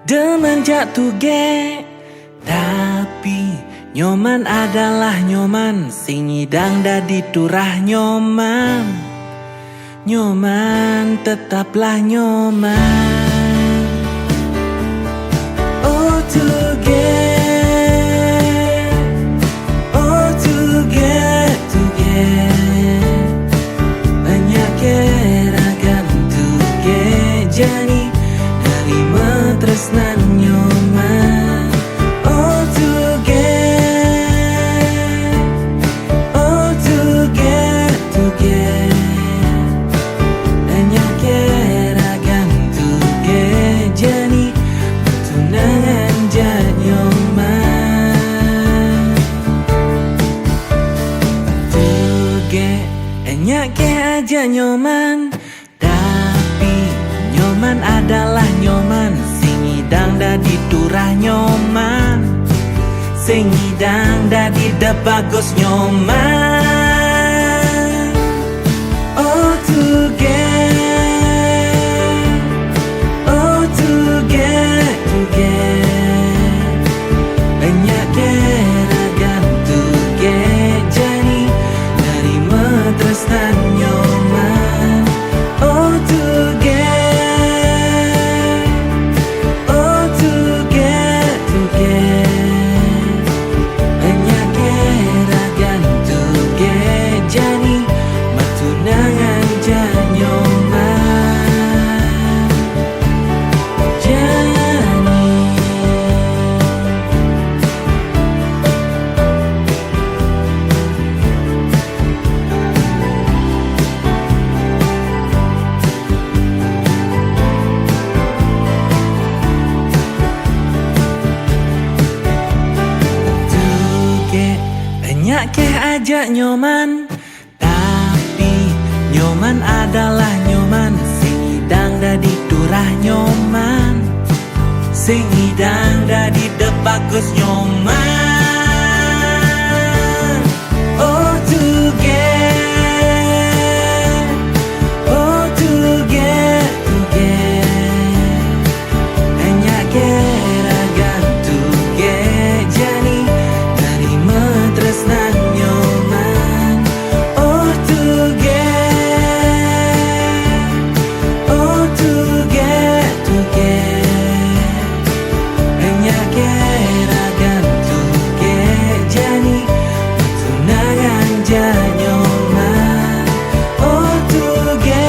Demen jatuh ge, tapi nyoman adalah nyoman. Sing ngidang dadi turah nyoman. Nyoman tetaplah nyoman. Oh together, oh together, banyak keragam tuge jani nerima tresnan nyoman. Oh together, oh together, banyak keragam tuge jani tunangan jan nyoman. Tuge banyak ke aja nyoman, tapi nyoman adalah nyoman. Sing ngidang dadi turah nyoman, sing ngidang dadi da bagus nyoman. Oh together, oh together, banyak keragam tuge jani nerima tresnan nyoman. Oh together, oh together, banyak keragam tuge jani matunangan jan nyoman. Jani tuge banyak ke aja nyoman, tapi nyoman adalah nyoman. Sing ngidang dadi turah nyoman, sing ngidang dadi da bagus nyoman. Oh together, oh together, banyak keragam tuge jani nerima tresnan nyoman. Oh together, oh together, banyak keragam tuge jani tunangan jan nyoman. Oh together,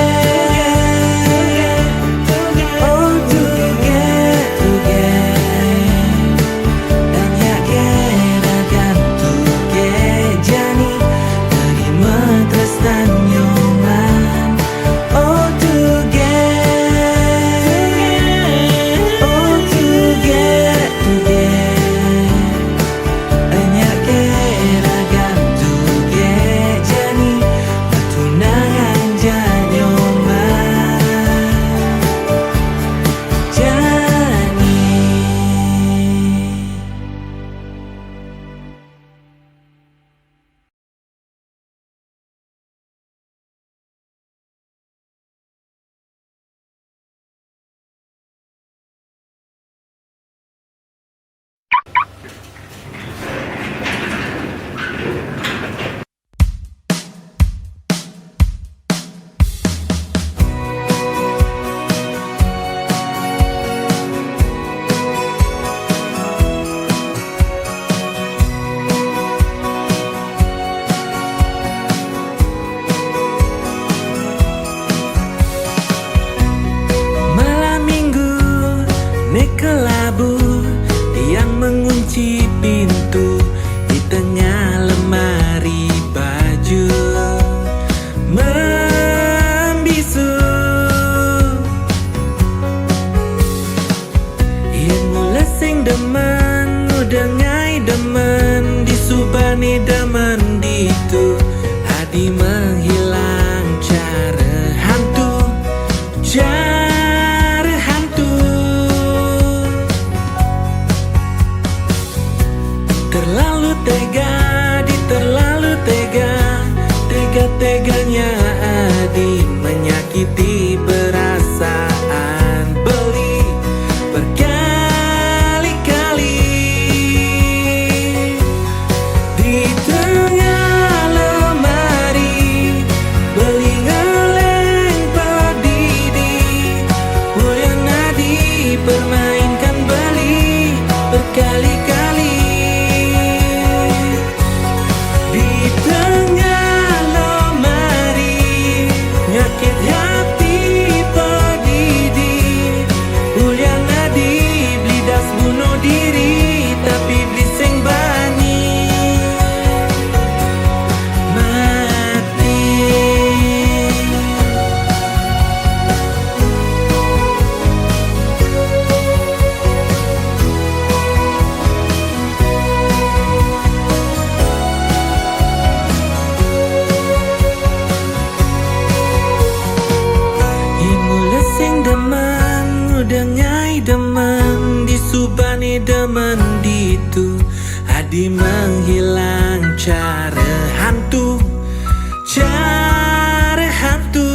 oh together, banyak keragam tuge jani nerima tresnan nyoman. Oh together, oh together, banyak keragam tuge jani matunangan jan nyoman. Jani malam minggu nek kelabu yang mengunci pintu di tengah lemari baju membisu. Yen mula sing demen udengai demen disubani demen ditu hadi menghilang cara hantu. Cara hantu terlalu tega, di terlalu tega, tega-teganya adi menyakiti perasaan beli perkara. hantu, Adi menghilang cara hantu, cara hantu.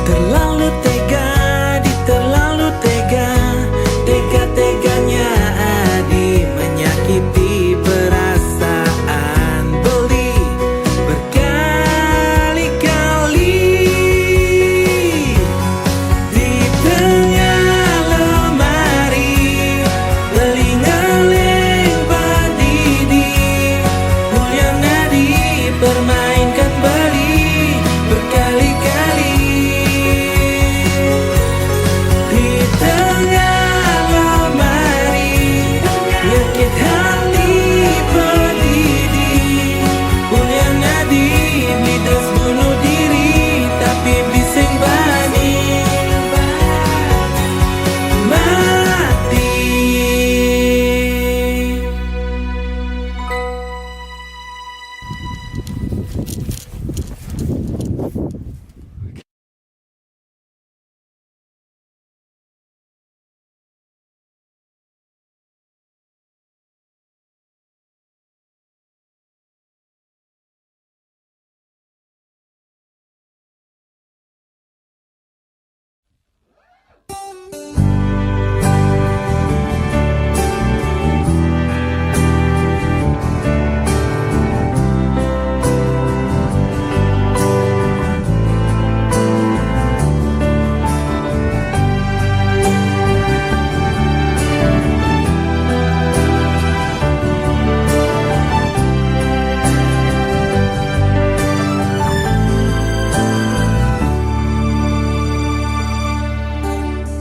Terlalu tega, di terlalu tega, tega-teganya Adi menyakiti perasaan Beli berkali-kali. Di tengah lemari Beli ngeleng berdiri, Mulyana dipermainkan Beli berkali-kali. Di tengah lemari nyakit hati berdiri, Mulyana dibidas bunuh diri, tapi bising bani mati.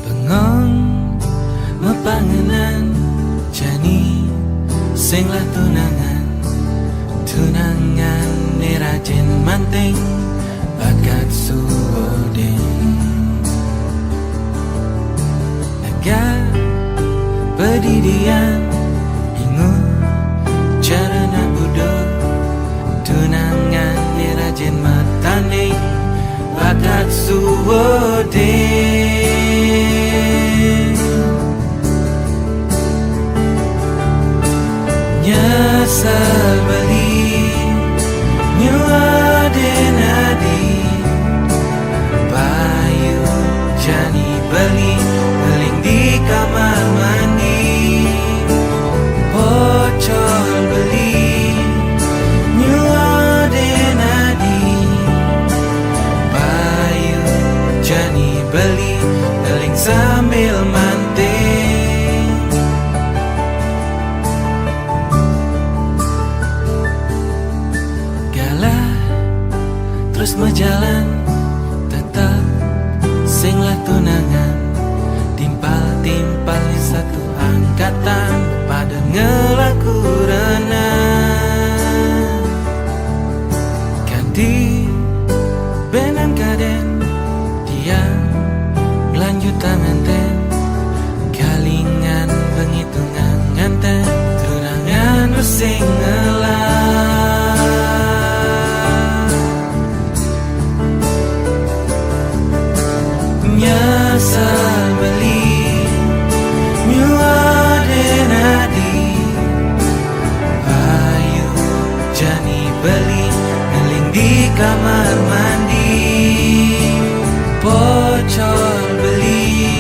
Bengong mepangenan jani singlah tunangan, tunangan ni rajin manting bakat suodeng. Agak bedidian ingun cara nak budok, tunangan ni rajin matanding bakat suodeng. Nyesal beli nyuaden Adi, Bayu jani beli beling di kamar mandi, Pocol beli nyuaden Adi, Bayu jani beli beling sambil manting. Terus berjalan tetap singlah tunangan, timpal-timpal di satu angkatan pada ngelaku renang. Ganti benan kaden diam lanjut tangan ten, kalingan penghitungan nganten tunangan resing ngelang. Nyesal beli nyuaden Adi, Bayu jani beli ngeling di kamar mandi, Pocol beli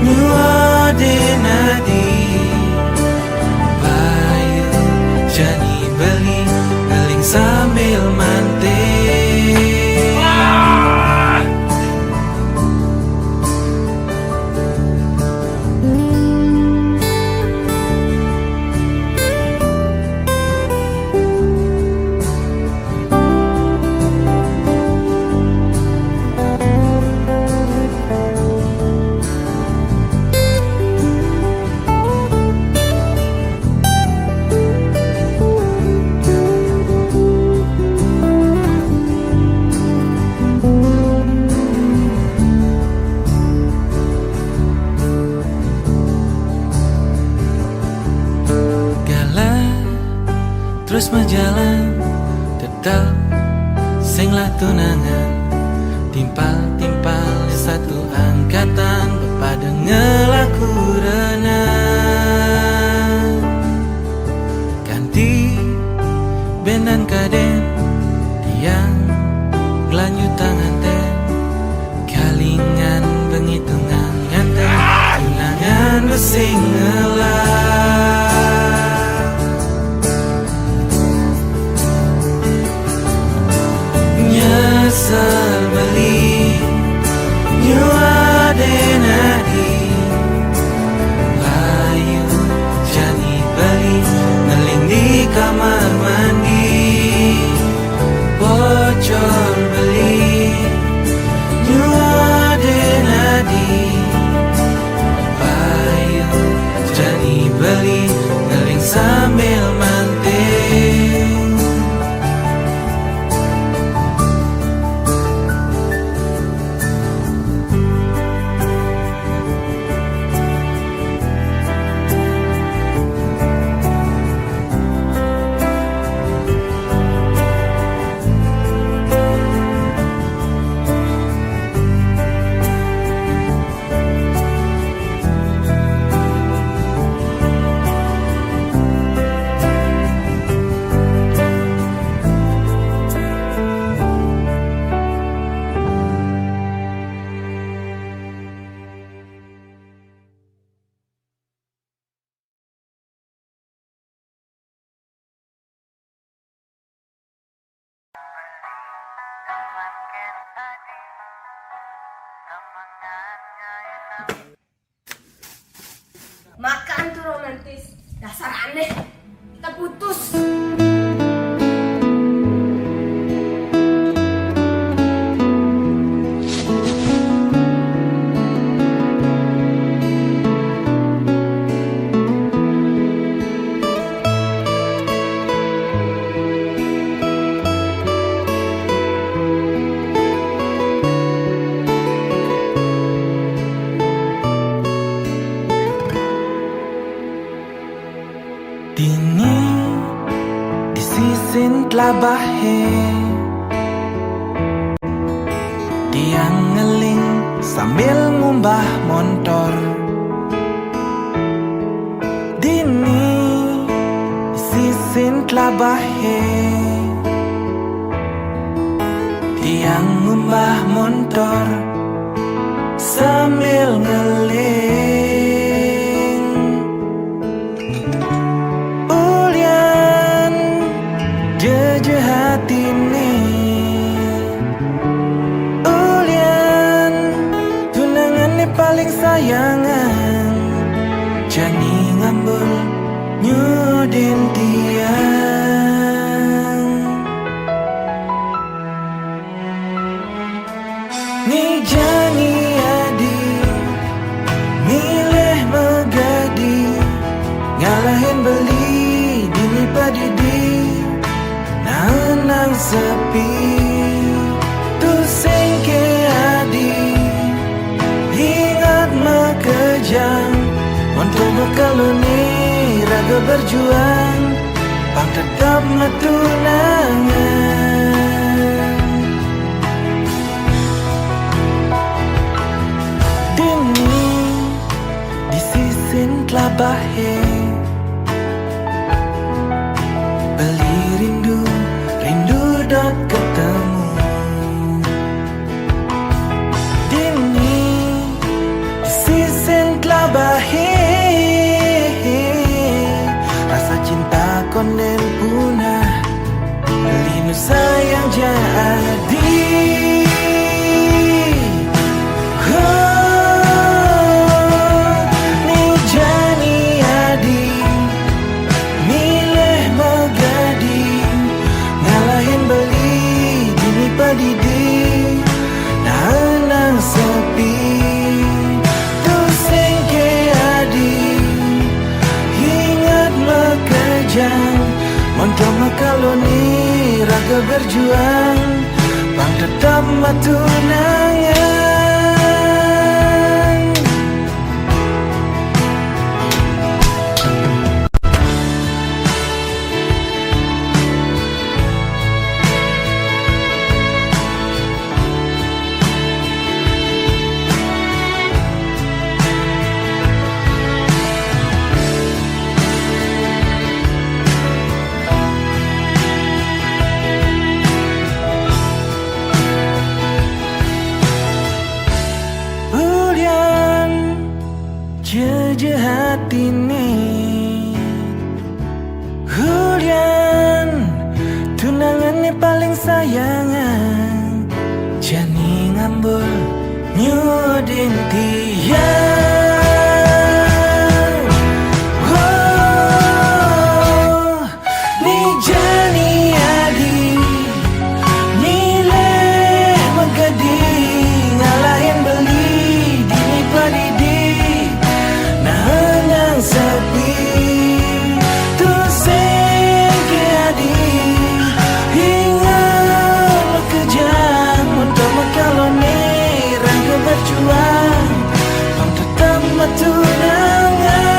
nyuaden Adi, Bayu jani beli ngeling sambil manting. Terus berjalan tetap singlah tunangan, timpal-timpal satu angkatan pada ngelaku renang ganti benan kaden tiang gelanyu tangan ten kalingan penghitungan nganten tunangan besing ngelah nyesel beli nyuaden adi bayu jani beli ngeling di kamar mandi bocor beli nyuaden adi bayu jani beli ngeling sambil manting Makan tuh romantis, dasar aneh. Kita putus. Dini disisin telah bahe dia ngeling sambil ngumbah motor Dini disisin telah bahe dia ngumbah motor sambil ngeling Jeje hati ni ulian tunangan ni paling sayangan jani ngambul nyudin tiang ni jani adi milih megadi ngalahin beli dini padidi nang sepi tu sengke adi ingat makejang untuk mekaluni raga berjuang pang tetap matunangan Dini disisin telah bahe beli rindu dot ketemu Dini disisin telah bahe rasa cinta konden punah linu sayang jadi ni jani adi milih megadi ngalahin beli dini padidi nang sepi tu sengke adi ingat makejang montok makaloni raga berjuang pang tetap matunangan kemudian tunangannya paling sayangan Jani ngambul nyudin tiang. Oh, ni Jani adi nilai magading alahin beli dini padidi nah henang sepi berjuang, kau tetap tunangan.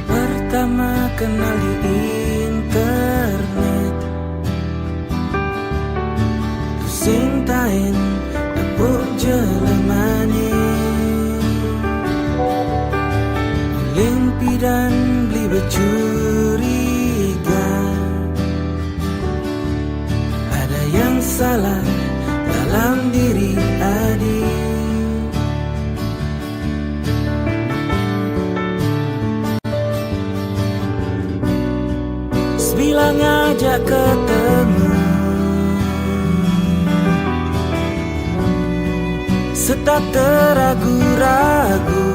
Pertama kenal di internet, tu sing tain dapur jelemane, limpi dan beli bercuriga. Ada yang salah dalam diri adik. Bila ngajak ketemu, setak teragu-ragu,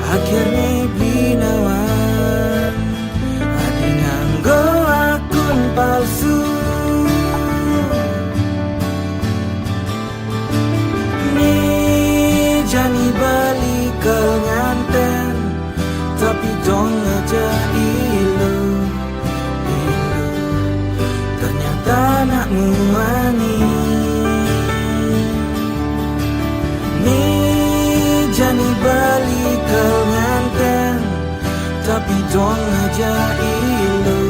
akhirnya binawan adi nganggo akun palsu. Nih Jani balik ke nganten, tapi dong ngajak anakmu wani ni Jani balik ke nganten, tapi dong aja ilu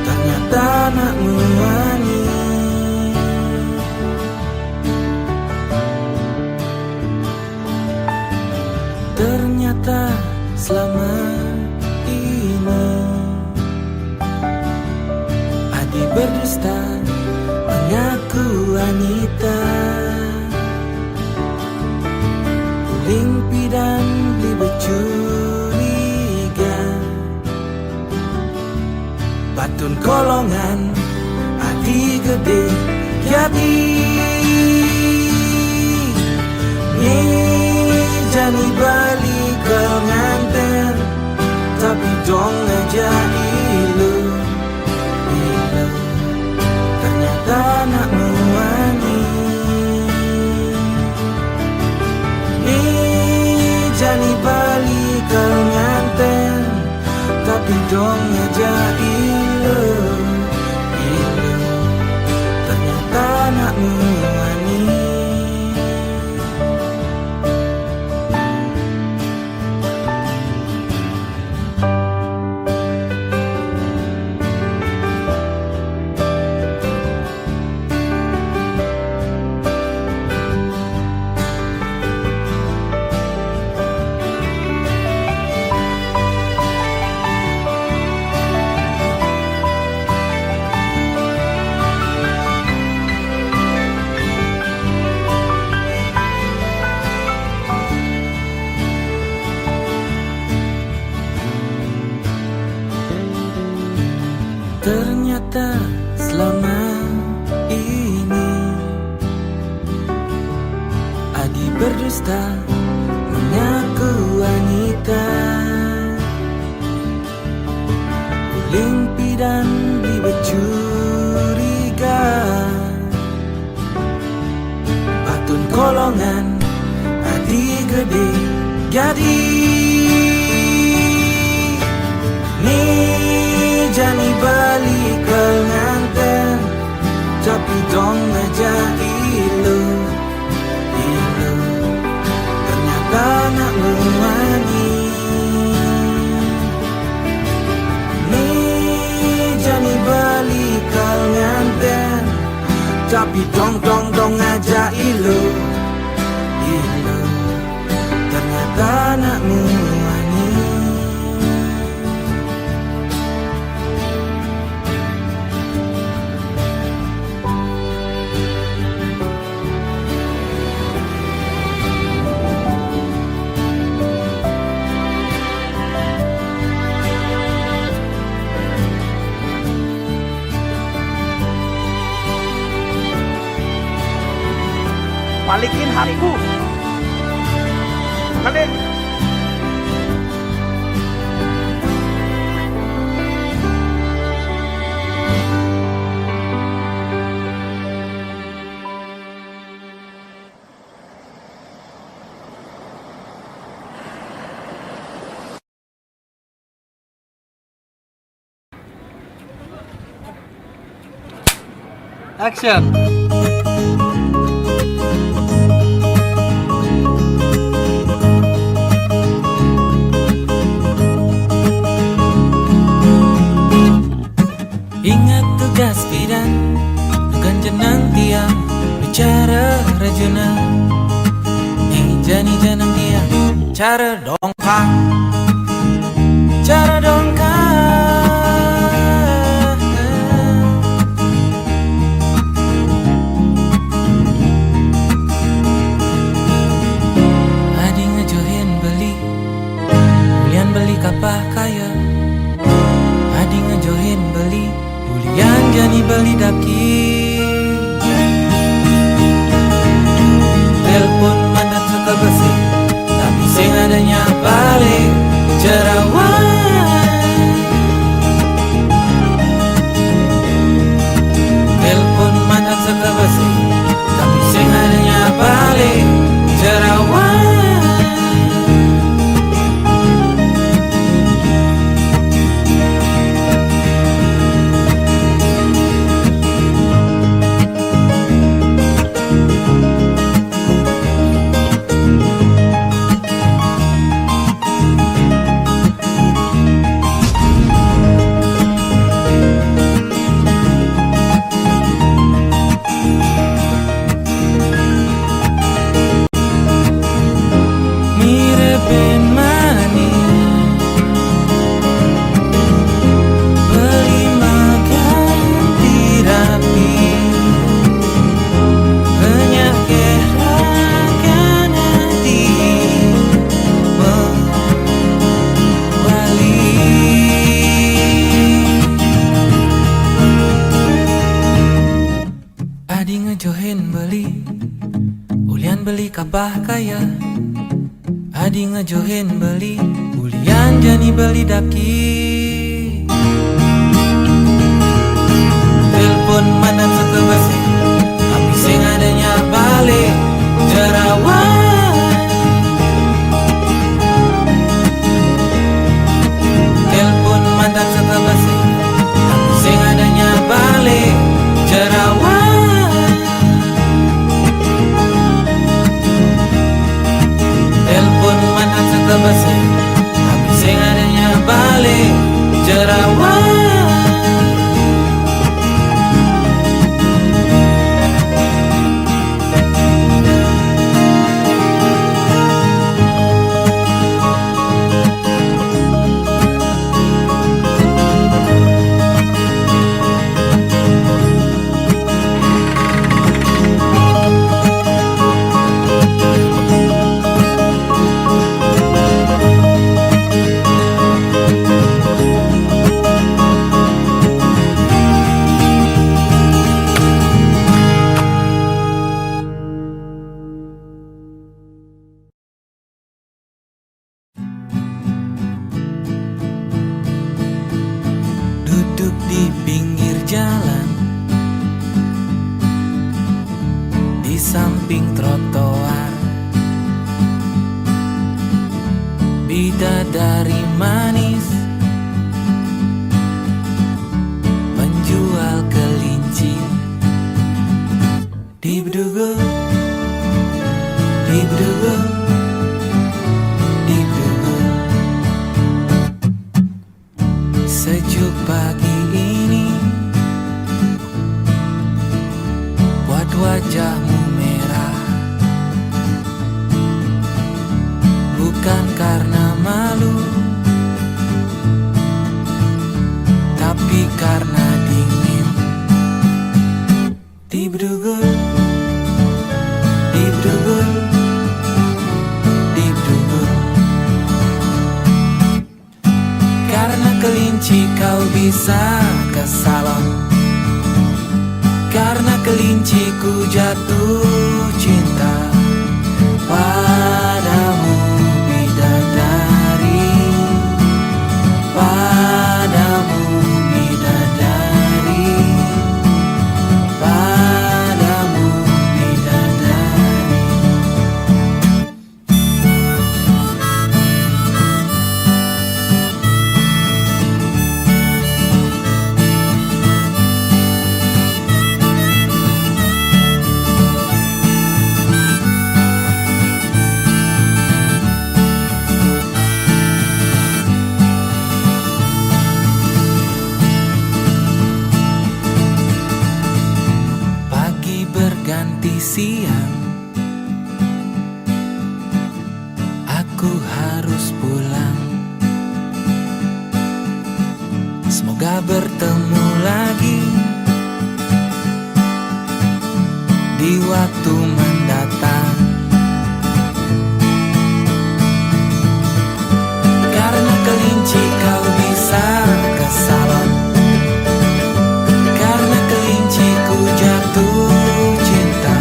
ternyata anakmu wani. Ternyata selama ini berdusta mengaku wanita, limpi dan beli bercuriga, batun kolongan adi gede jadi. Nih Jani balik ke nganten, tapi dong aja ilu anakmu wani. Nih Jani balik ke nganten, tapi dong aja ilu ternyata anakmu wani. berdusta mengaku wanita, limpi dan bibit curiga, batun kolongan hati gede jadi ni jani balik ke nganten tapi dong aja ilu ternyata nak muani ni jani balik ke nganten tapi dong aja ilu ternyata nak muani. Balikin hatiku. Balik. Action. Ingat tugas bidan, bukan jenang tiang bicara rajuna. Jani janang dia cara dongkang, cara dongkang. Adi ngejohin beli, ulian beli kapah kaya. Adi ngejohin beli, ulian jani beli daki. Telepon mandat suka besi, tapi sing adanya balik cerawan. Telepon mandat suka besi, tapi sing adanya balik cerawan. Adi ngejohin beli, ulian beli kapah kaya. Adi ngejohin beli, ulian jani beli daki. Telepon mana suka basi, tapi sing adanya balik jerawan. Telepon mana suka basi, tapi sing adanya balik jerawan. Telepon mana suka basi, tapi sing adanya balik samping trotoar. Bidadari manis, penjual kelinci. Dibdugu, dibdugu, dibdugu. Sejuk pagi ini buat wajahmu merah, bukan karena malu, tapi karena dingin. Dibdugu, dibdugu, dibdugu. Karena kelinci kau bisa ke salon, karena kelinci ku jatuh cinta padamu bidadari, padamu bidadari, padamu bidadari. Pagi berganti siang, aku harus pulang. Semoga bertemu lagi di waktu mendatang. Karena kelinci kau bisa ke salon, karena kelinci ku jatuh cinta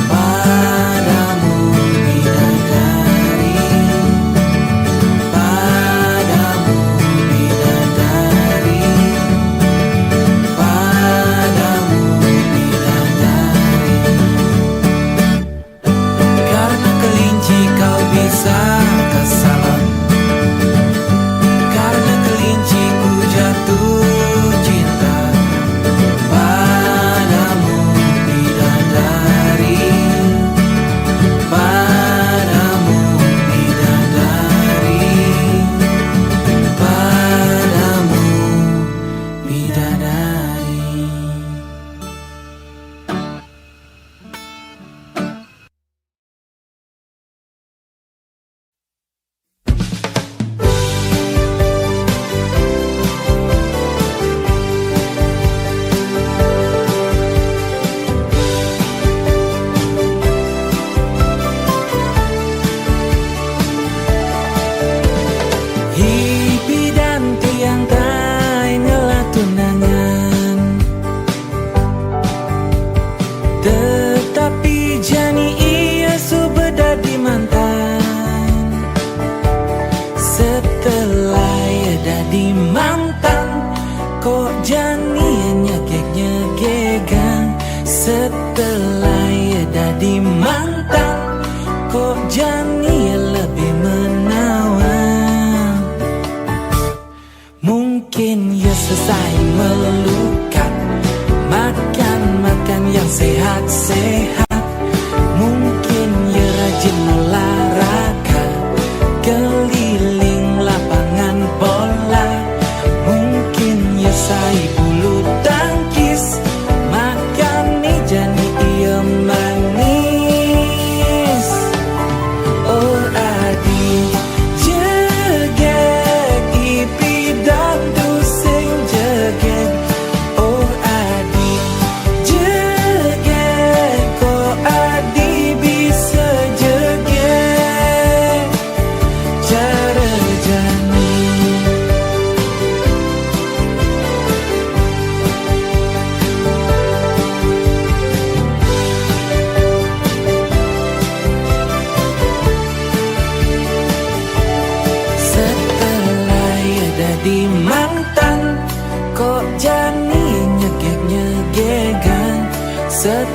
padamu bidadari, padamu bidadari, padamu bidadari.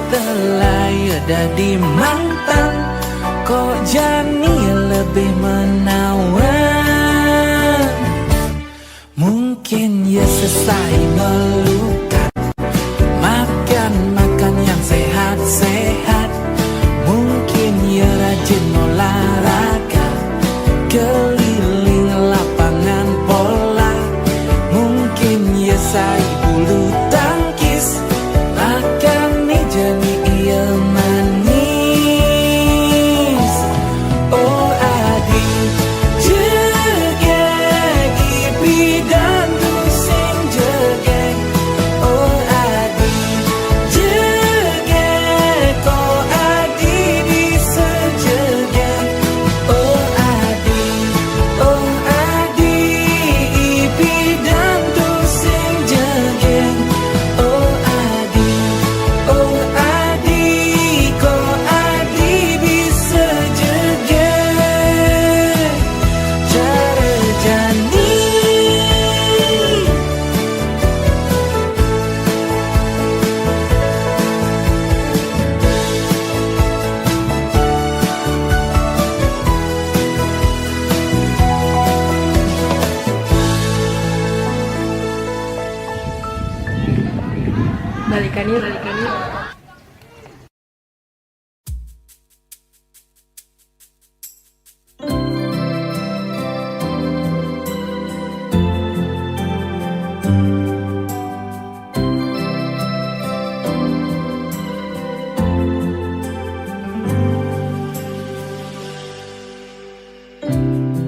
telah jadi mantan, kok jani lebih menawan. Mungkin ya selesai melukat, makan yang sehat-sehat. Mungkin ya rajin olahraga, keliling lapangan bola. Mungkin ya saya bulu tangkis, makan jadi ia manis. Oh adik, jegek ipi dan tusing jegek. Oh adik, jegek, oh adik bisa jegek. Oh adik ipi dan tusing jegek. Oh adik, kok adik bisa jegek. Cara jani Balikan yuk.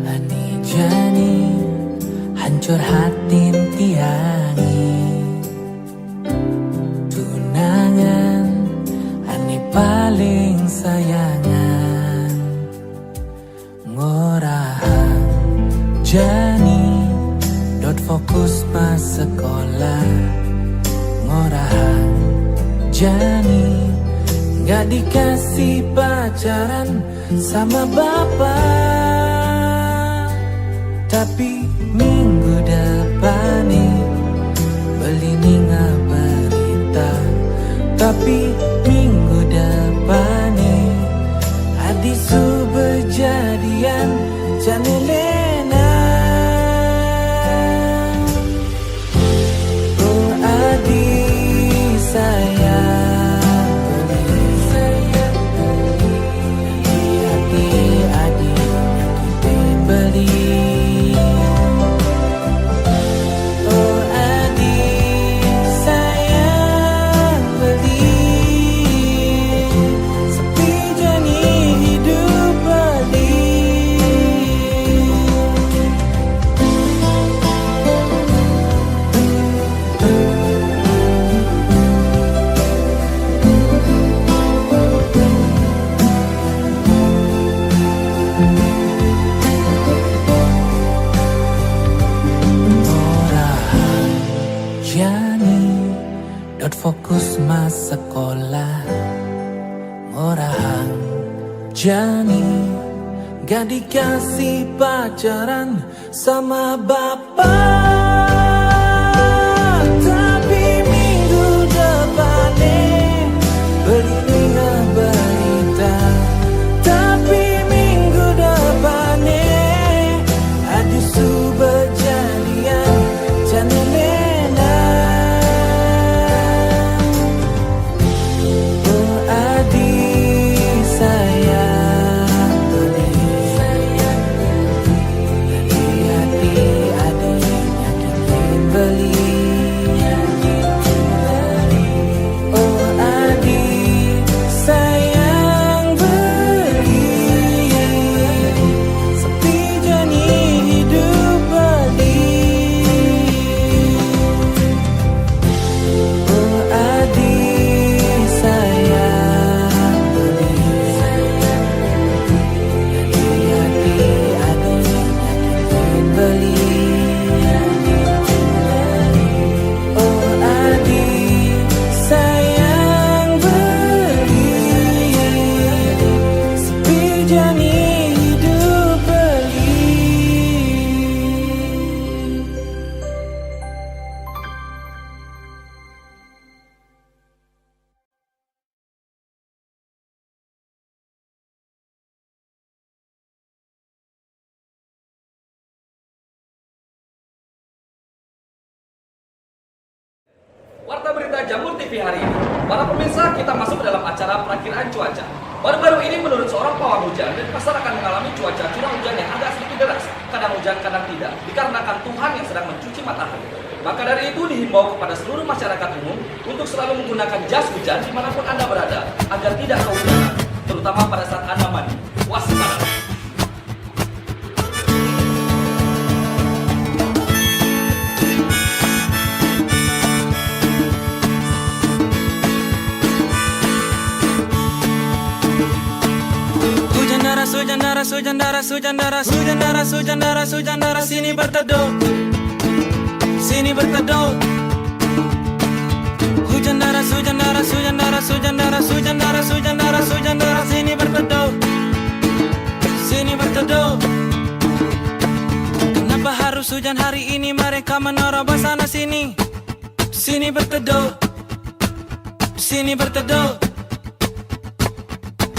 Ani jani hancur hati tiangi. Tunangan ani paling sayangan. Ngorahan jani dot fokus mas sekolah. Ngorahan jani gak dikasih pacaran sama bapak. Tapi minggu depan nih beli ninga berita. Tapi minggu depan nih adisu berjadian jani Lena. Oh adik saya beli hati adik kita beli. Oh adik saya beli sepi jani hidup beli. Orahan jani dot fokus mas sekolah. Orahan jani gak dikasih pacaran sama bapak. Tapi minggu depan beli ninga berita. Tapi minggu depan adisu berjadian jani Lena. Oh adik saya beli hati adik Jamur TV hari ini. Para pemirsa, kita masuk ke dalam acara perakiraan cuaca. Baru-baru ini menurut seorang pawang hujan, Denpasar akan mengalami cuaca curah hujan yang agak sedikit deras. Kadang hujan, kadang tidak, dikarenakan Tuhan yang sedang mencuci matahari. Maka dari itu dihimbau kepada seluruh masyarakat umum untuk selalu menggunakan jas hujan dimanapun Anda berada, agar tidak kehujanan, terutama pada saat Anda mandi. Waspada! Hujan deras, hujan deras, hujan deras, hujan deras, hujan deras, hujan deras, sini berteduh, sini berteduh. Hujan deras, hujan deras, hujan deras, hujan deras, hujan deras, hujan deras, hujan deras, sini berteduh, sini berteduh. Kenapa harus hujan hari ini? Mereka menerobos sana sini, sini berteduh, sini berteduh.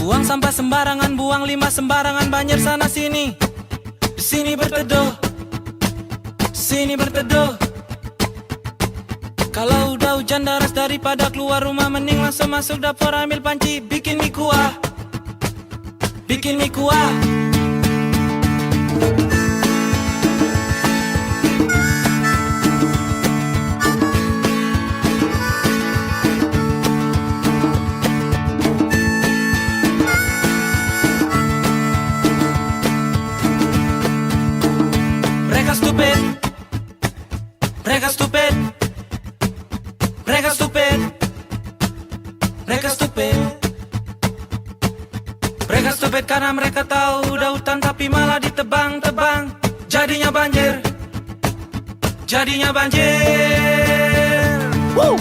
Buang sampah sembarangan, buang limbah sembarangan, banjir sana sini, sini berteduh, sini berteduh. Kalau udah hujan deras, daripada keluar rumah mending langsung masuk dapur ambil panci, bikin mie kuah, bikin mie kuah. Mereka stupid, mereka stupid, mereka stupid, mereka stupid karena mereka tahu udah hutan tapi malah ditebang-tebang, jadinya banjir, jadinya banjir. Woo!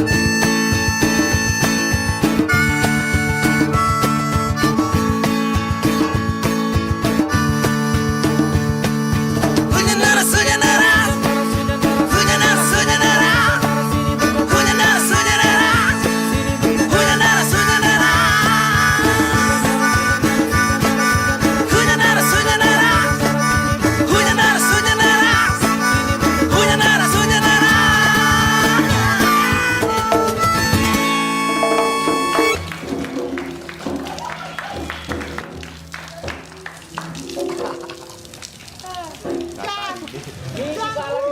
Jangan